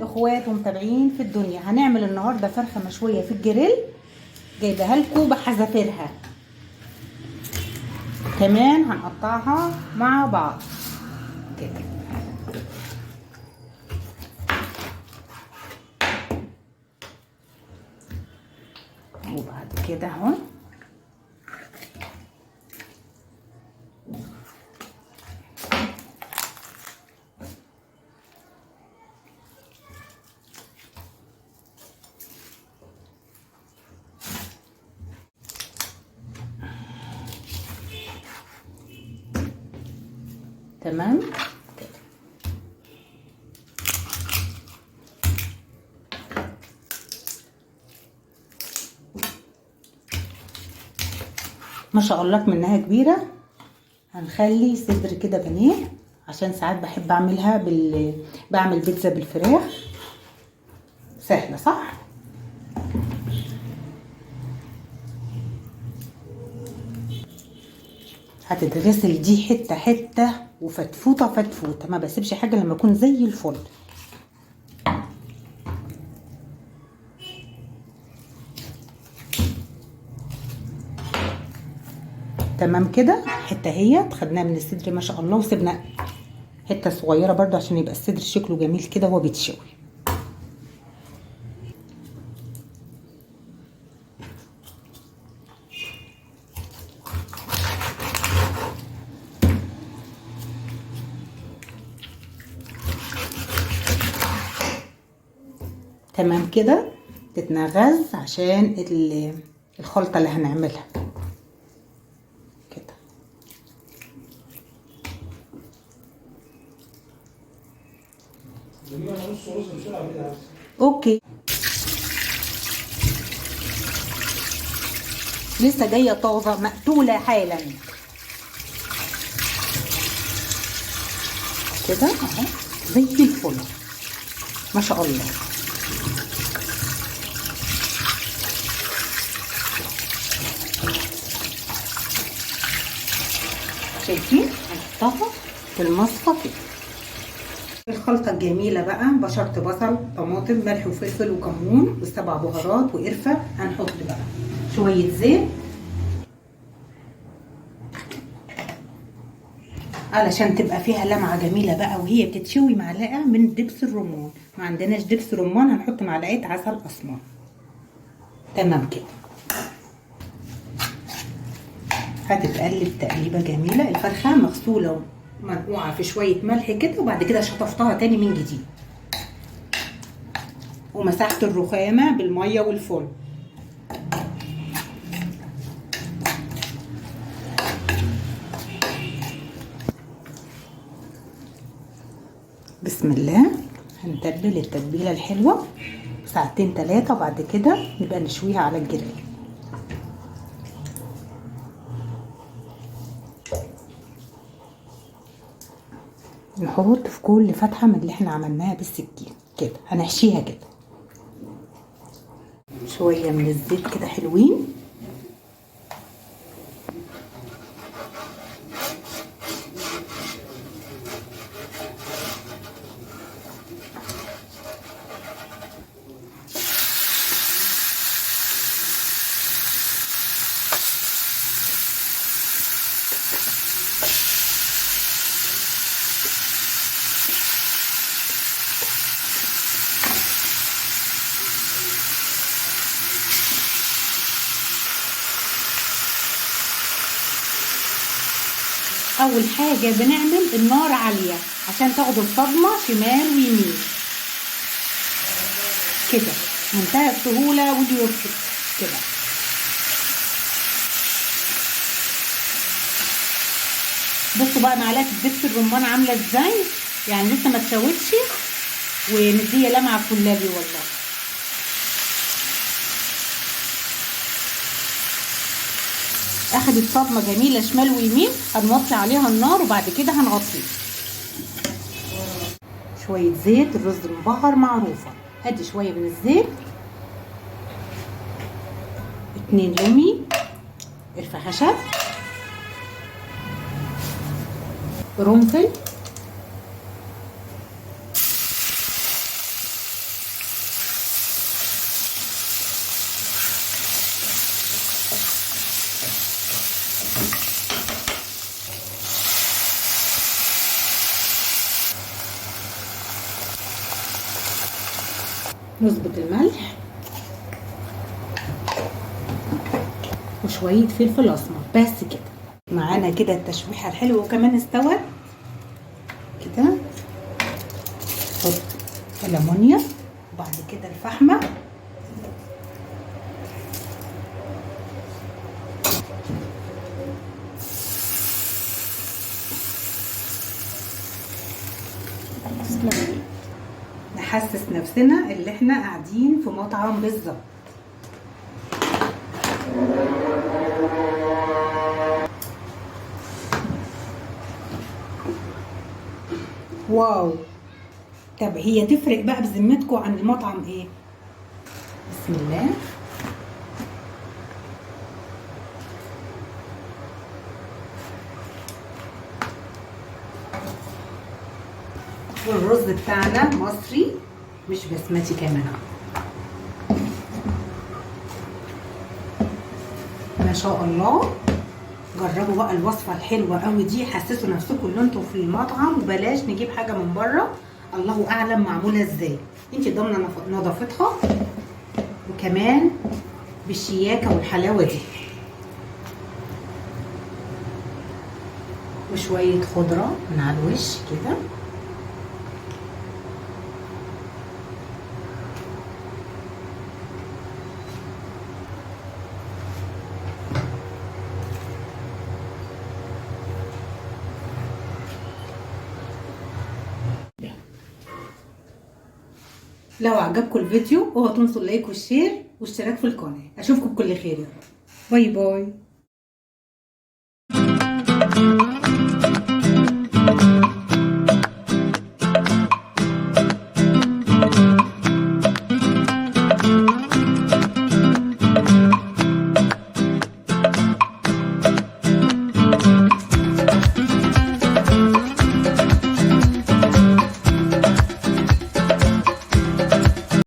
اخوات ومتابعين في الدنيا، هنعمل النهارده فرخه مشويه في الجريل، جايبها لكم بحذافيرها. كمان هنقطعها مع بعض كده. وبعد كده اهو تمام كده. ما شاء الله منها كبيره. هنخلي صدر كده بانيه، عشان ساعات بحب اعملها بعمل بيتزا بالفراخ. سهله صح؟ هتتغسل دي حته حته وفتفوته فتفوته، ما بسيبش حاجه لما اكون زي الفل. تمام كده. حته هي خدناها من الصدر ما شاء الله، وسيبنا حته صغيره برضو عشان يبقى الصدر شكله جميل كده وهو بيتشوي. تمام كده. تتنغز عشان الخلطه اللي هنعملها كده. اوكي. لسه جايه طازه مقتوله حالا كده اهو زي الفل ما شاء الله. شايفين؟ هنحطها في المصفى كده. الخلطه الجميله بقى، بشرت بصل، طماطم، ملح وفلفل وكمون والسبع بهارات وقرفه. هنحط بقى شويه زيت علشان تبقى فيها لمعه جميله بقى وهي بتتشوي. معلقه من دبس الرمان، ما عندناش دبس رمان هنحط معلقه عسل اسمر. تمام كده. هتتقلب تقليبه جميله. الفرخه مغسوله ومنقوعه في شويه ملح كده، وبعد كده شطفتها تاني من جديد ومسحت الرخامه بالميه والفل. بسم الله. هنتبل التتبيله الحلوه ساعتين 3، وبعد كده نبقى نشويها على الجريل. نحط في كل فتحه من اللي احنا عملناها بالسكين كده. هنحشيها كده شويه من الزيت كده حلوين. اول حاجه بنعمل النار عاليه عشان تاخد الصدمه شمال ويمين كده. منتهى السهوله واليسر كده. بصوا بقى معلقه دبس الرمان عامله ازاي، يعني لسه ما اتشوتش ومديه لمعه فلابي والله. اخدت صدمه جميله شمال ويمين. هنوطي عليها النار وبعد كده هنغطيه. شويه زيت. الرز المبهر معروفه. هدي شويه من الزيت، 2 لومي، قرفه خشب، قرنفل، نظبط الملح وشويه فلفل اسمر بس كده. معانا كده التشويحه الحلوه وكمان استوت كده. نحط الليمونيا وبعد كده الفحمه. نحسس نفسنا اللي احنا قاعدين في مطعم بالظبط. واو. طب هي تفرق بقى بذمتكم عن المطعم ايه؟ بسم الله. والرز بتاعنا مصري مش بسمتي كمان. ما شاء الله. جربوا بقى الوصفه الحلوه قوي دي، حسسوا نفسكم ان انتوا في المطعم وبلاش نجيب حاجه من بره الله اعلم معموله ازاي. انت ضامنه نظافتها وكمان بالشياكه والحلاوه دي. وشويه خضره من على الوش كده. لو عجبكم الفيديو اوعوا تنسوا اللايك والشير والاشتراك في القناه. اشوفكم بكل خير يا رب. باي باي.